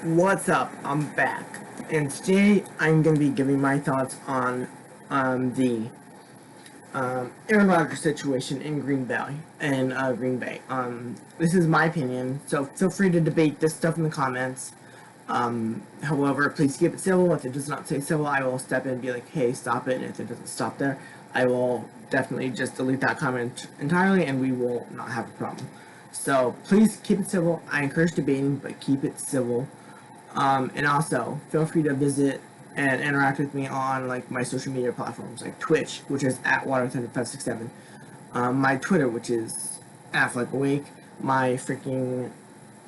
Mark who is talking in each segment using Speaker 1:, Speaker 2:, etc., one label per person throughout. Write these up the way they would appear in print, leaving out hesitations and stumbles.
Speaker 1: What's up? I'm back, and today I'm going to be giving my thoughts on the Aaron Rodgers situation in Green Bay. This is my opinion, so feel free to debate this stuff in the comments. However, please keep it civil. If it does not say civil, I will step in and be like, "Hey, stop it!" And if it doesn't stop there, I will definitely just delete that comment entirely, and we will not have a problem. So please keep it civil. I encourage debating, but keep it civil. And also, feel free to visit and interact with me on like my social media platforms, like Twitch, which is at Water567, my Twitter, which is @FlakeAwake, my freaking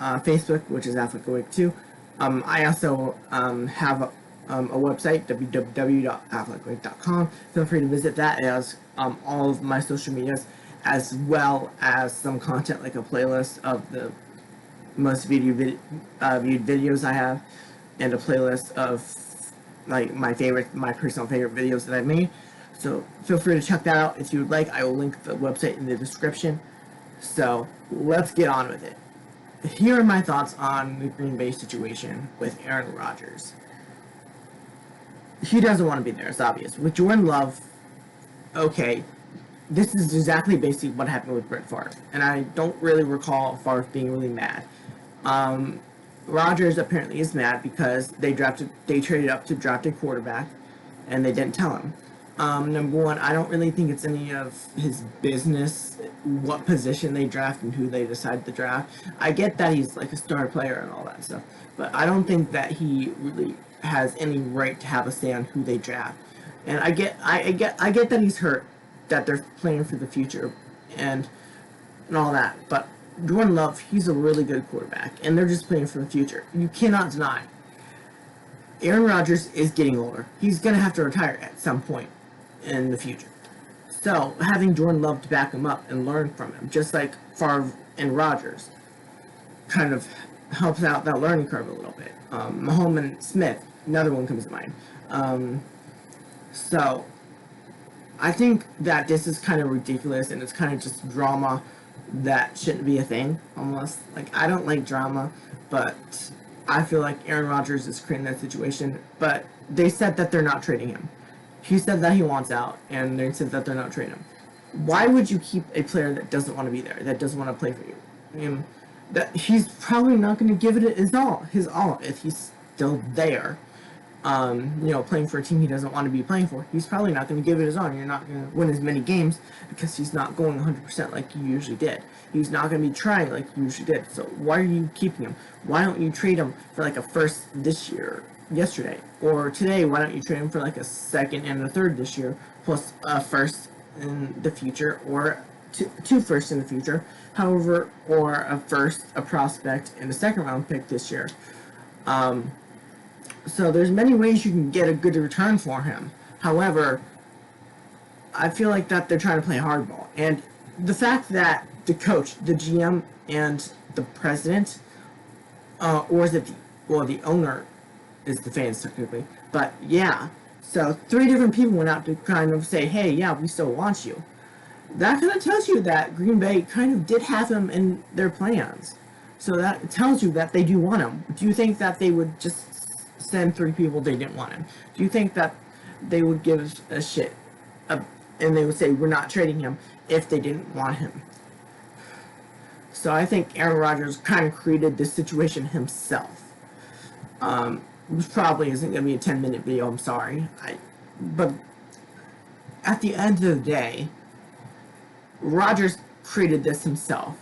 Speaker 1: Facebook, which is @FlakeAwake too. I also have a website, www.affleckawake.com. Feel free to visit that. It has all of my social medias, as well as some content like a playlist of the most viewed videos I have, and a playlist of like my personal favorite videos that I've made. So feel free to check that out if you would like. I will link the website in the description. So let's get on with it. Here are my thoughts on the Green Bay situation with Aaron Rodgers. He doesn't want to be there, it's obvious. With Jordan Love, okay, this is exactly basically what happened with Brett Favre, and I don't really recall Favre being really mad. Rodgers apparently is mad because they traded up to draft a quarterback, and they didn't tell him. Number one, I don't really think it's any of his business what position they draft and who they decide to draft. I get that he's like a star player and all that stuff, but I don't think that he really has any right to have a say on who they draft. And I get that he's hurt, that they're playing for the future, and all that, but Jordan Love, he's a really good quarterback, and they're just playing for the future. You cannot deny Aaron Rodgers is getting older. He's going to have to retire at some point in the future. So, having Jordan Love to back him up and learn from him, just like Favre and Rodgers, kind of helps out that learning curve a little bit. Mahomes and Smith, another one comes to mind. So, I think that this is kind of ridiculous, and it's kind of just drama that shouldn't be a thing, almost. Like, I don't like drama, but I feel like Aaron Rodgers is creating that situation. But they said that they're not trading him. He said that he wants out, and they said that they're not trading him. Why would you keep a player that doesn't want to be there, that doesn't want to play for you? I mean, that he's probably not going to give it his all if he's still there. Playing for a team he doesn't want to be playing for. He's probably not going to give it his all. You're not going to win as many games because he's not going 100% like you usually did. He's not going to be trying like you usually did. So why are you keeping him? Why don't you trade him for like a first this year, yesterday, or today? Why don't you trade him for like a second and a third this year, plus a first in the future, or two firsts in the future, however, or a first, a prospect, and a second round pick this year. So there's many ways you can get a good return for him. However, I feel like that they're trying to play hardball. And the fact that the coach, the GM, and the president, or is it the owner is the fans technically, but yeah. So 3 different people went out to kind of say, hey, yeah, we still want you. That kind of tells you that Green Bay kind of did have him in their plans. So that tells you that they do want him. Do you think that they would just send 3 people they didn't want him? Do you think that they would give a shit and they would say we're not trading him if they didn't want him? So I think Aaron Rodgers kind of created this situation himself. Which probably isn't going to be a 10-minute video, I'm sorry. But at the end of the day, Rodgers created this himself.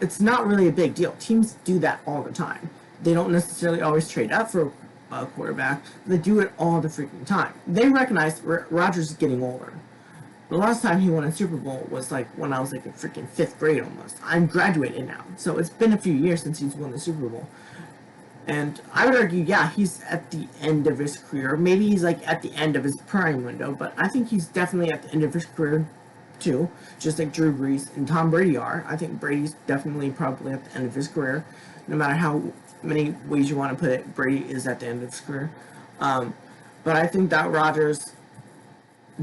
Speaker 1: It's not really a big deal. Teams do that all the time. They don't necessarily always trade up for a quarterback. They do it all the freaking time. They recognize Rodgers is getting older. The last time he won a Super Bowl was like when I was like in freaking 5th grade almost. I'm graduated now. So it's been a few years since he's won the Super Bowl. And I would argue, yeah, he's at the end of his career. Maybe he's like at the end of his prime window, but I think he's definitely at the end of his career too, just like Drew Brees and Tom Brady are. I think Brady's definitely probably at the end of his career. No matter how many ways you want to put it, Brady is at the end of his career. But I think that Rodgers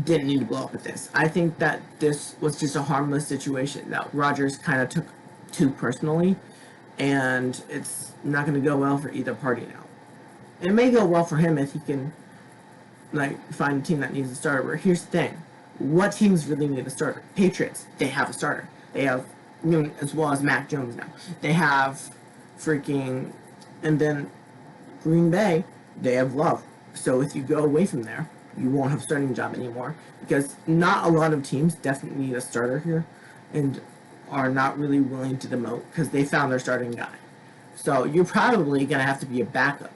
Speaker 1: didn't need to blow up with this. I think that this was just a harmless situation that Rodgers kind of took too personally. and it's not going to go well for either party now. It may go well for him if he can like find a team that needs a starter. But here's the thing: what teams really need a starter? Patriots, they have a starter. They have, as well as Mac Jones now. They have freaking, and then Green Bay, they have Love. So if you go away from there, you won't have a starting job anymore because not a lot of teams definitely need a starter here, and are not really willing to demote because they found their starting guy. So you're probably gonna have to be a backup,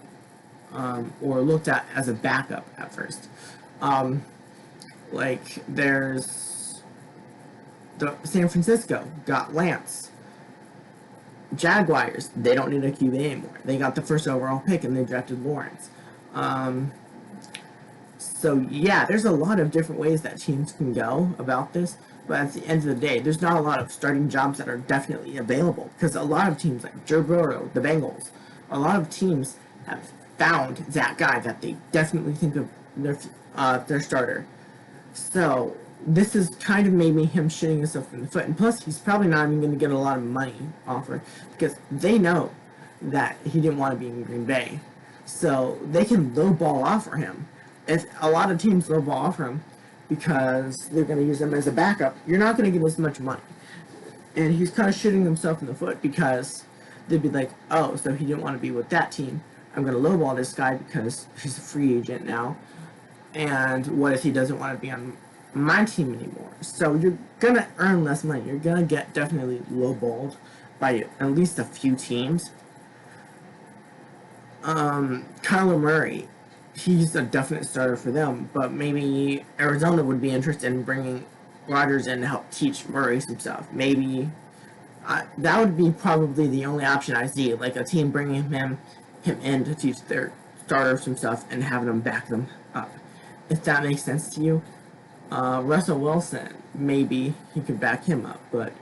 Speaker 1: or looked at as a backup at first. Um, like there's the San Francisco got Lance. Jaguars, they don't need a QB anymore. They got the first overall pick and they drafted Lawrence. Um, so yeah, there's a lot of different ways that teams can go about this. But at the end of the day, there's not a lot of starting jobs that are definitely available because a lot of teams like Joe Burrow, the Bengals, a lot of teams have found that guy that they definitely think of their starter. So this is kind of maybe him shooting himself in the foot, and plus he's probably not even going to get a lot of money offered because they know that he didn't want to be in Green Bay, so they can lowball offer him. If a lot of teams lowball offer him because they're going to use him as a backup, you're not going to get as much money, and he's kind of shooting himself in the foot because they'd be like, oh, so he didn't want to be with that team. I'm going to lowball this guy because he's a free agent now. And what if he doesn't want to be on my team anymore? So you're going to earn less money. You're going to get definitely lowballed by at least a few teams. Kyler Murray, he's a definite starter for them, but maybe Arizona would be interested in bringing Rodgers in to help teach Murray some stuff. Maybe that would be probably the only option I see, like a team bringing him in to teach their starters some stuff and having them back them up. If that makes sense to you. Russell Wilson, maybe he could back him up, but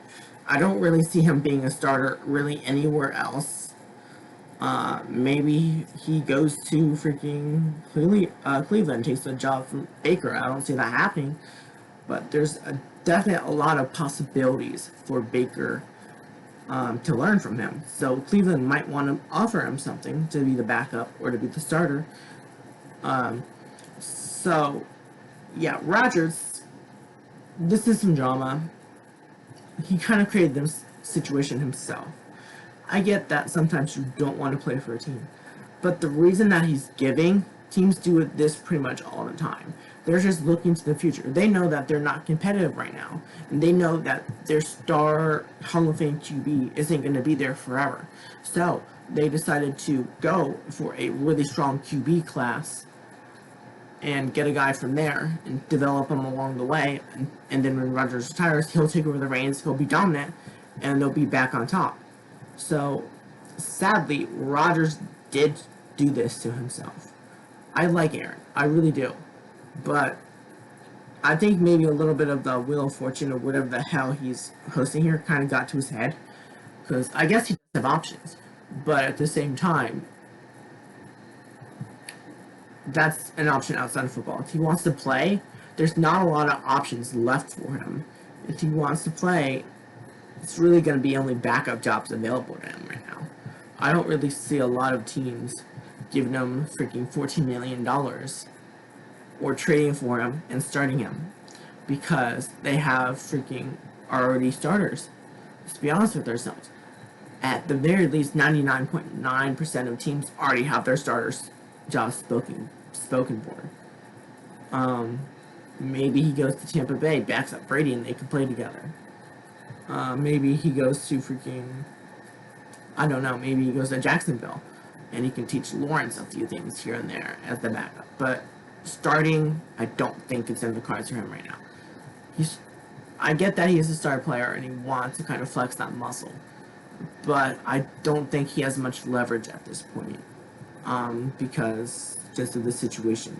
Speaker 1: I don't really see him being a starter really anywhere else. Maybe he goes to freaking Cleveland, takes the job from Baker. I don't see that happening, but there's a lot of possibilities for Baker to learn from him. So Cleveland might want to offer him something to be the backup or to be the starter. So, yeah, Rodgers, this is some drama. He kind of created this situation himself. I get that sometimes you don't want to play for a team. But the reason that he's giving, teams do this pretty much all the time. They're just looking to the future. They know that they're not competitive right now. And they know that their star Hall of Fame QB isn't going to be there forever. So, they decided to go for a really strong QB class and get a guy from there and develop him along the way. And then when Rodgers retires, he'll take over the reins, he'll be dominant, and they'll be back on top. So, sadly, Rodgers did do this to himself. I like Aaron. I really do. But I think maybe a little bit of the Wheel of Fortune or whatever the hell he's hosting here kind of got to his head. Because I guess he does have options. But at the same time, that's an option outside of football. If he wants to play, there's not a lot of options left for him. If he wants to play, it's really going to be only backup jobs available to him right now. I don't really see a lot of teams giving him freaking $14 million or trading for him and starting him because they have freaking already starters. Let's be honest with ourselves. At the very least, 99.9% of teams already have their starters jobs spoken for. Maybe he goes to Tampa Bay, backs up Brady, and they can play together. Maybe he goes to freaking, I don't know, maybe he goes to Jacksonville, and he can teach Lawrence a few things here and there as the backup. But starting, I don't think it's in the cards for him right now. I get that he is a star player, and he wants to kind of flex that muscle. But I don't think he has much leverage at this point. Because just of the situation.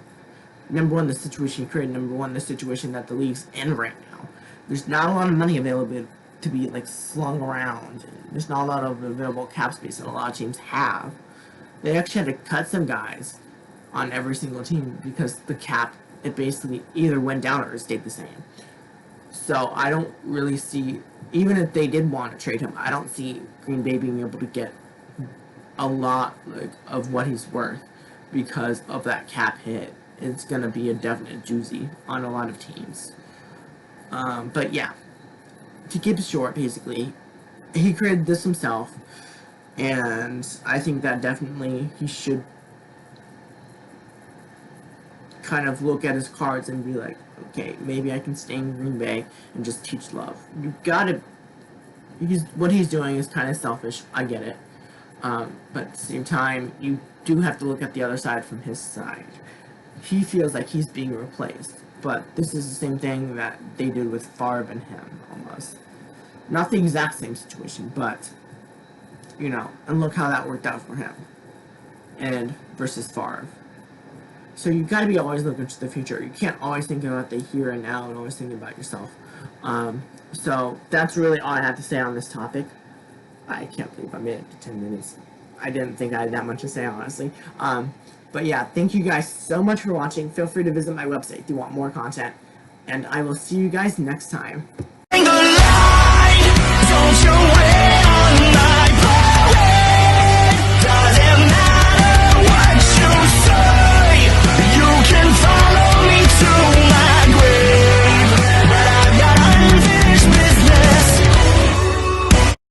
Speaker 1: Number one, the situation he created. Number one, the situation that the league's in right now. There's not a lot of money available to be like slung around. There's not a lot of available cap space that a lot of teams have. They actually had to cut some guys on every single team because the cap, it basically either went down or stayed the same. So I don't really see, even if they did want to trade him, I don't see Green Bay being able to get a lot of what he's worth because of that cap hit. It's going to be a definite doozy on a lot of teams. But yeah, to keep it short, basically, he created this himself, and I think that definitely he should kind of look at his cards and be like, okay, maybe I can stay in Green Bay and just teach love. You gotta, what he's doing is kind of selfish, I get it, but at the same time, you do have to look at the other side from his side. He feels like he's being replaced, but this is the same thing that they did with Favre and him, almost. Not the exact same situation, but, you know, and look how that worked out for him, and versus Favre. So you got to be always looking to the future. You can't always think about the here and now and always thinking about yourself. So that's really all I have to say on this topic. I can't believe I made it to 10 minutes. I didn't think I had that much to say, honestly. But yeah, thank you guys so much for watching. Feel free to visit my website if you want more content. And I will see you guys next time. Don't you